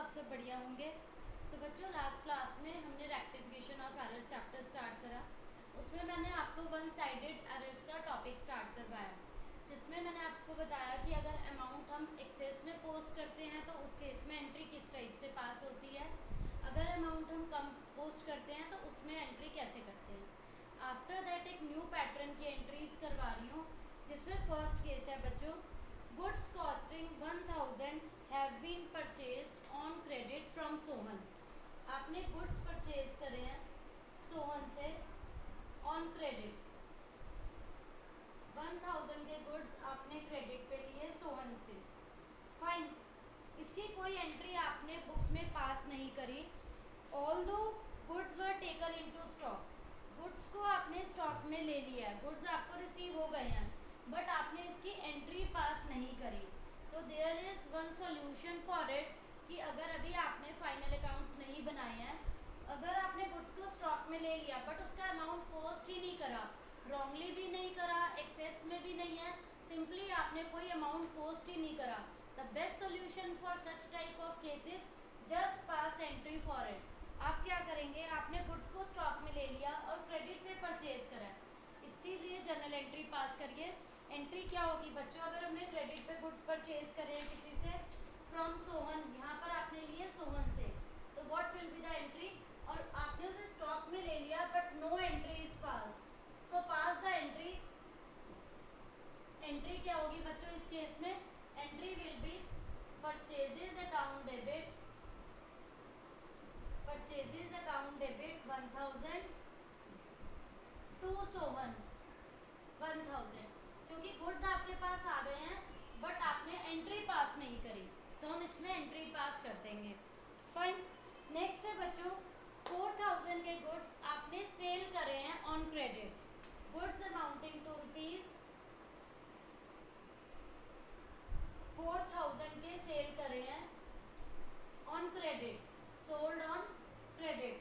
आप सब बढ़िया होंगे। तो बच्चों लास्ट क्लास में हमने rectification of errors chapter start करा। उसमें मैंने आपको वन साइडेड एरर्स का टॉपिक स्टार्ट करवाया, जिसमें मैंने आपको बताया कि अगर अमाउंट हम एक्सेस में पोस्ट करते हैं तो उस केस में एंट्री किस टाइप से पास होती है, अगर अमाउंट हम कम पोस्ट करते हैं तो उसमें एंट्री कैसे करते हैं। आफ्टर दैट एक न्यू पैटर्न की एंट्रीज करवा रही हूँ, जिसमें फर्स्ट केस है बच्चों, goods costing 1000 have been purchased on credit from Sohan. आपने गुड्स परचेज करे हैं सोहन से ऑन क्रेडिट। 1000 के गुड्स आपने क्रेडिट पे लिए सोहन से। फाइन, इसकी कोई एंट्री आपने बुक्स में पास नहीं करी। Although goods were taken into stock, goods को आपने स्टॉक में ले लिया है, गुड्स आपको रिसीव हो गए हैं, बट आपने इसकी एंट्री पास नहीं करी। तो there is one solution for it कि अगर अभी आपने फाइनल अकाउंट्स नहीं बनाए हैं, अगर आपने गुड्स को स्टॉक में ले लिया बट उसका अमाउंट पोस्ट ही नहीं करा, रॉन्गली भी नहीं करा, एक्सेस में भी नहीं है, सिंपली आपने कोई अमाउंट पोस्ट ही नहीं करा, the best solution for such type of cases just pass entry for it. आप क्या करेंगे, आपने गुड्स को स्टॉक में ले लिया और क्रेडिट में परचेज करा, इसके लिए जनरल एंट्री पास करिए। एंट्री क्या होगी बच्चों, अगर हमने क्रेडिट पे गुड्स परचेज करे हैं किसी से फ्रॉम सोहन, यहाँ पर आपने लिए सोहन से, तो what will be the entry, और आपने उसे स्टॉक में ले लिया but no entry is pass, so pass the entry. Entry क्या होगी बच्चों इस केस में, entry will be purchases account debit, purchases account debit 1000 to Sohan 1000, क्योंकि गुड्स आपके पास आ गए हैं बट आपने एंट्री पास नहीं करी, तो हम इसमें एंट्री पास कर देंगे। फाइन, नेक्स्ट है बच्चों, 4000 के गुड्स आपने सेल करे हैं on credit, goods amounting to rupees 4000 के सेल करे हैं on credit, sold on credit,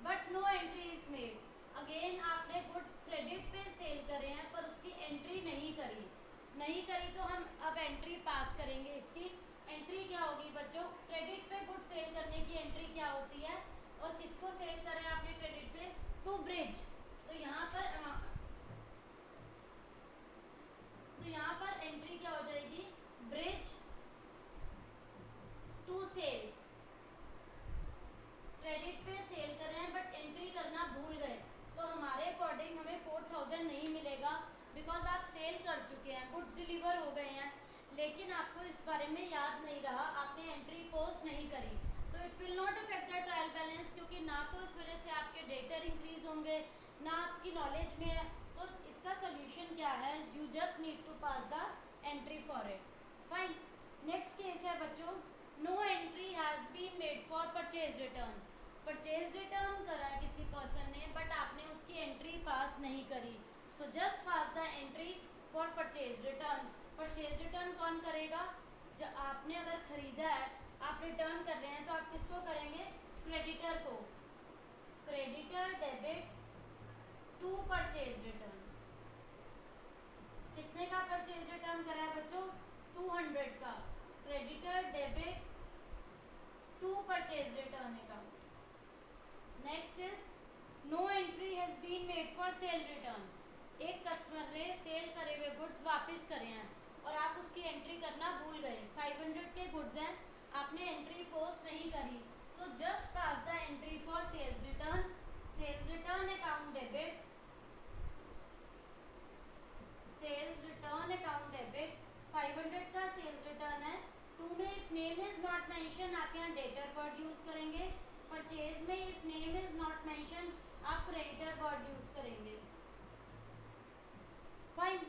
but no entry is made. Again आपने गुड्स क्रेडिट पे सेल करे हैं पर उसकी एंट्री नहीं करी तो हम अब एंट्री पास करेंगे। इसकी एंट्री क्या होगी बच्चों, क्रेडिट पे गुड्स सेल करने की एंट्री क्या होती है, और किसको सेल करें आपने क्रेडिट पे, टू ब्रिज, तो यहाँ पर एंट्री क्या हो जाएगी, ब्रिज टू सेल्स। क्रेडिट पे सेल कर रहे हैं बट एंट्री करना भूल गए, तो हमारे अकॉर्डिंग हमें 4000 नहीं मिलेगा, बिकॉज आप सेल कर चुके हैं, गुड्स डिलीवर हो गए हैं, लेकिन आपको इस बारे में याद नहीं रहा, आपने एंट्री पोस्ट नहीं करी, तो it will not affect the trial balance, क्योंकि ना तो इस वजह से आपके डेटर इंक्रीज होंगे ना आपकी नॉलेज में है। तो इसका सोल्यूशन क्या है, you just need to pass the entry for it. Fine, next case है बच्चों, no entry has been made for purchase return. Purchase return करा है किसी पर्सन ने बट आपने उसकी एंट्री पास नहीं करी, so just pass the entry for purchase return. Purchase return कौन करेगा, जब आपने अगर खरीदा है, आप रिटर्न कर रहे हैं, तो आप किसको करेंगे, क्रेडिटर को, creditor debit to purchase return. कितने का परचेज रिटर्न करा है बच्चों, 200 का, creditor debit to purchase return account. Next is no entry has been made for sale return. एक कस्टमर ने सेल करे हुए गुड्स वापस करे हैं और आप उसकी एंट्री करना भूल गए, 500 के गुड्स हैं, आपने एंट्री पोस्ट नहीं करी, so just pass the entry for sales return. Sales return account debit, sales return account debit 500 का सेल्स रिटर्न है, 2 में if name is not mention आप यहाँ डेटर वर्ड यूज करेंगे, परचेज में if name is not mention आप creditor word use करेंगे। Fine,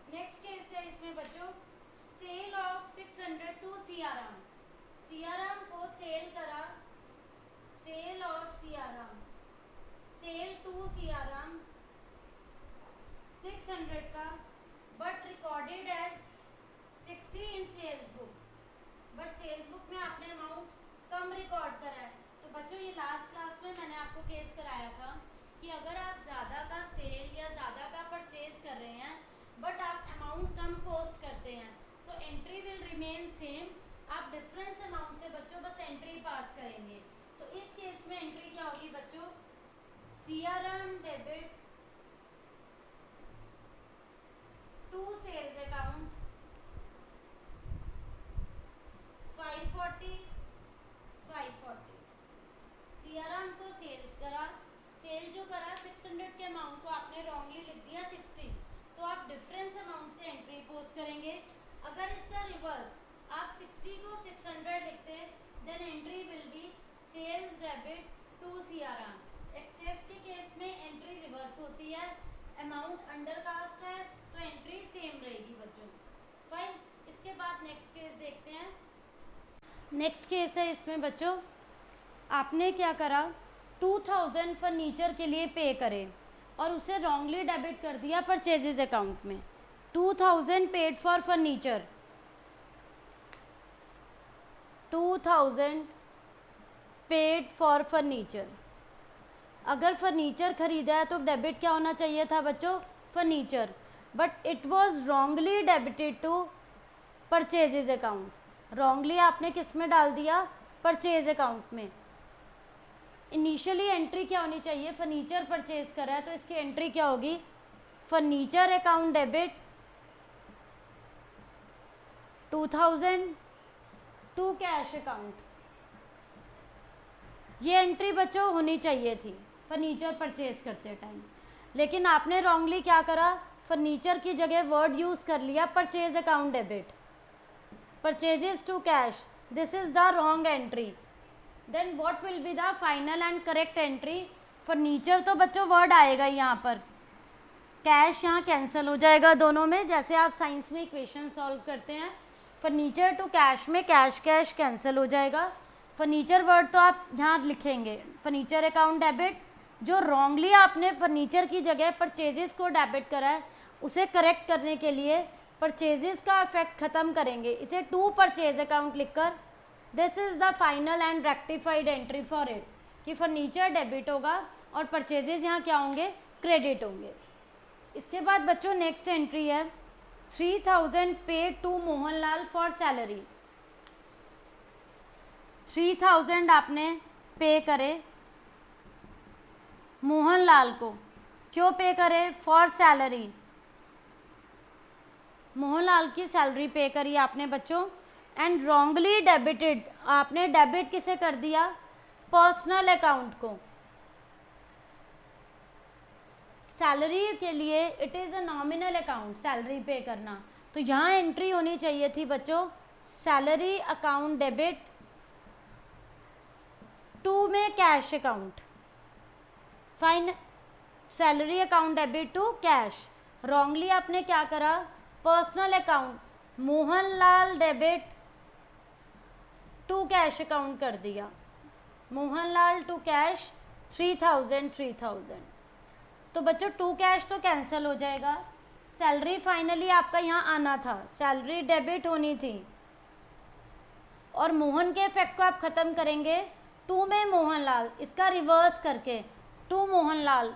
next case है इसमें बच्चों, sale of 600 to Siyaram. Siyaram को सेल करा, sale of Siyaram, sale to Siyaram 600 का, but recorded as 60 in sales book, but sales book में आपने अमाउंट कम रिकॉर्ड करा है। तो बच्चों ये लास्ट क्लास में मैंने आपको केस कराया था कि अगर आप ज़्यादा का सेल या ज़्यादा का परचेज कर रहे हैं बट आप अमाउंट कम पोस्ट करते हैं, तो एंट्री विल रिमेन सेम, आप डिफरेंस अमाउंट से बच्चों होगी बच्चों, CRM debit to sales account 540 540। CRM को सेल्स करा, सेल जो करा 600 के अमाउंट को आपने रॉन्गली लिख दिया 60, तो आप डिफरेंस अमाउंट से एंट्री पोस्ट करेंगे। अगर इसका रिवर्स आप 60 को 600 लिखते then entry will be sales debit to CRM। Excess के केस में एंट्री रिवर्स होती है, अमाउंट अंडर कास्ट है तो एंट्री सेम रहेगी बच्चों। फाइन, इसके बाद नेक्स्ट केस देखते हैं। नेक्स्ट केस है इसमें बच्चों, आपने क्या करा 2000 फर्नीचर के लिए पे करे और उसे रॉन्गली डेबिट कर दिया परचेजेज अकाउंट में। 2000 paid for furniture, 2000 paid for furniture. अगर फर्नीचर खरीदा है तो डेबिट क्या होना चाहिए था बच्चों, furniture, but it was wrongly debited to purchases account. Wrongly आपने किस में डाल दिया, परचेज अकाउंट में। इनिशियली एंट्री क्या होनी चाहिए, फर्नीचर परचेज करा है तो इसकी एंट्री क्या होगी, furniture account debit 2000 to cash account. ये एंट्री बच्चों होनी चाहिए थी फर्नीचर परचेज करते टाइम, लेकिन आपने रॉन्गली क्या करा, फर्नीचर की जगह वर्ड यूज कर लिया purchase account debit, purchases to cash. This is the wrong entry. Then what will be the final and correct entry, furniture तो बच्चों वर्ड आएगा यहाँ पर, कैश यहाँ कैंसिल हो जाएगा दोनों में, जैसे आप साइंस में इक्वेशन सॉल्व करते हैं, फर्नीचर टू कैश में कैश कैश कैंसिल हो जाएगा। फर्नीचर वर्ड तो आप यहाँ लिखेंगे फर्नीचर अकाउंट डेबिट। जो रॉन्गली आपने फर्नीचर की जगह परचेजेस को डेबिट करा है उसे करेक्ट करने के लिए परचेजेस का इफेक्ट खत्म करेंगे, इसे टू परचेज अकाउंट लिखकर this is the final and rectified entry for it, कि फर्नीचर डेबिट होगा और परचेजेस यहाँ क्या होंगे, क्रेडिट होंगे। इसके बाद बच्चों नेक्स्ट एंट्री है 3000 paid to Mohanlal for salary. 3000 आपने पे करे मोहनलाल को, क्यों पे करे, फॉर सैलरी, मोहनलाल की सैलरी पे करी आपने बच्चों। एंड रॉन्गली डेबिटेड, आपने डेबिट किसे कर दिया, पर्सनल अकाउंट को। सैलरी के लिए it is a nominal account, salary pay करना, तो यहाँ एंट्री होनी चाहिए थी बच्चों सैलरी अकाउंट डेबिट टू में cash account. Fine, salary account debit to cash. Wrongly आपने क्या करा, personal account Mohanlal debit to cash account कर दिया, मोहनलाल टू कैश 3000। तो बच्चों टू कैश तो कैंसिल हो जाएगा, सैलरी फाइनली आपका यहाँ आना था, सैलरी डेबिट होनी थी, और मोहन के इफेक्ट को आप खत्म करेंगे टू में मोहनलाल, इसका रिवर्स करके to Mohanlal.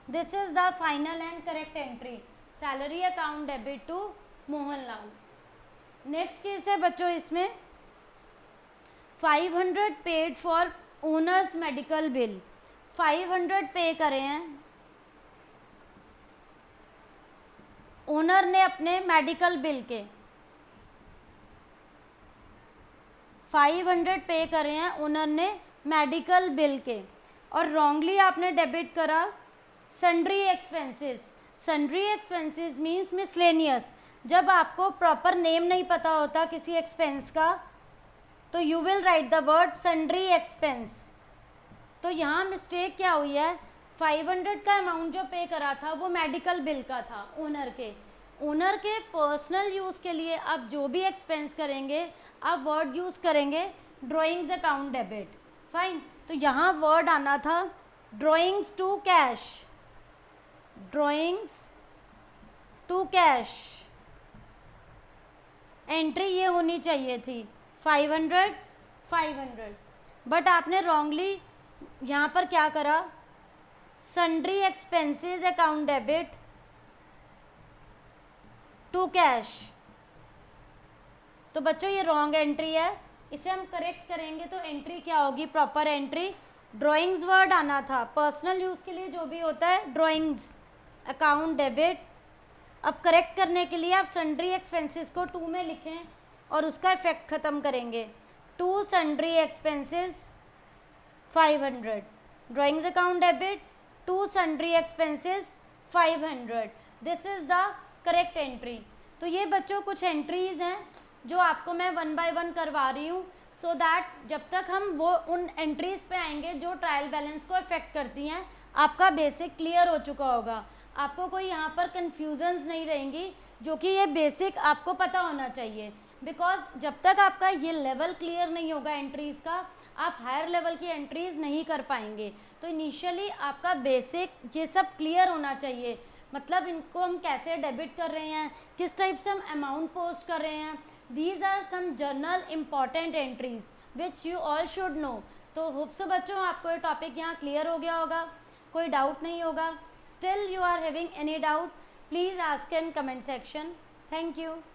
This is the final and correct entry, salary account debit to Mohanlal. Next case है बच्चों इसमें 500 paid for owner's medical bill. 500 pay करे हैं ओनर ने अपने मेडिकल बिल के, 500 पे करे हैं ओनर ने मेडिकल बिल के, और रॉन्गली आपने डेबिट करा sundry expenses. Sundry expenses means miscellaneous. जब आपको प्रॉपर नेम नहीं पता होता किसी एक्सपेंस का तो you will write the word sundry expense. तो यहाँ मिस्टेक क्या हुई है, 500 का अमाउंट जो पे करा था वो मेडिकल बिल का था ओनर के। ओनर के पर्सनल यूज़ के लिए आप जो भी एक्सपेंस करेंगे आप वर्ड यूज़ करेंगे ड्राइंग्स अकाउंट डेबिट। फाइन, तो यहाँ वर्ड आना था drawings to cash, drawings to cash. Entry ये होनी चाहिए थी 500, बट आपने रॉन्गली यहाँ पर क्या करा, sundry expenses account debit to cash. तो बच्चों ये रॉन्ग एंट्री है, इसे हम करेक्ट करेंगे तो एंट्री क्या होगी, प्रॉपर एंट्री ड्राइंग्स वर्ड आना था, पर्सनल यूज़ के लिए जो भी होता है ड्राइंग्स, अकाउंट डेबिट। अब करेक्ट करने के लिए आप सन्ड्री एक्सपेंसेस को 2 में लिखें और उसका इफेक्ट ख़त्म करेंगे। 2 sundry expenses 500, drawings account debit 2 sundry expenses 500, this is the correct entry. तो ये बच्चों कुछ एंट्रीज हैं जो आपको मैं 1 बाय 1 करवा रही हूँ, सो दैट जब तक हम वो उन एंट्रीज पे आएंगे जो ट्रायल बैलेंस को इफेक्ट करती हैं, आपका बेसिक क्लियर हो चुका होगा, आपको कोई यहाँ पर कन्फ्यूजन्स नहीं रहेंगी, जो कि ये बेसिक आपको पता होना चाहिए। बिकॉज जब तक आपका ये लेवल क्लियर नहीं होगा एंट्रीज का, आप हायर लेवल की एंट्रीज नहीं कर पाएंगे। तो इनिशियली आपका बेसिक ये सब क्लियर होना चाहिए, मतलब इनको हम कैसे डेबिट कर रहे हैं, किस टाइप से हम अमाउंट पोस्ट कर रहे हैं, these are some journal important entries which you all should know. तो होप सो बच्चों आपको ये टॉपिक यहाँ क्लियर हो गया होगा, कोई डाउट नहीं होगा। Still you are having any doubt, please ask in comment section. Thank you.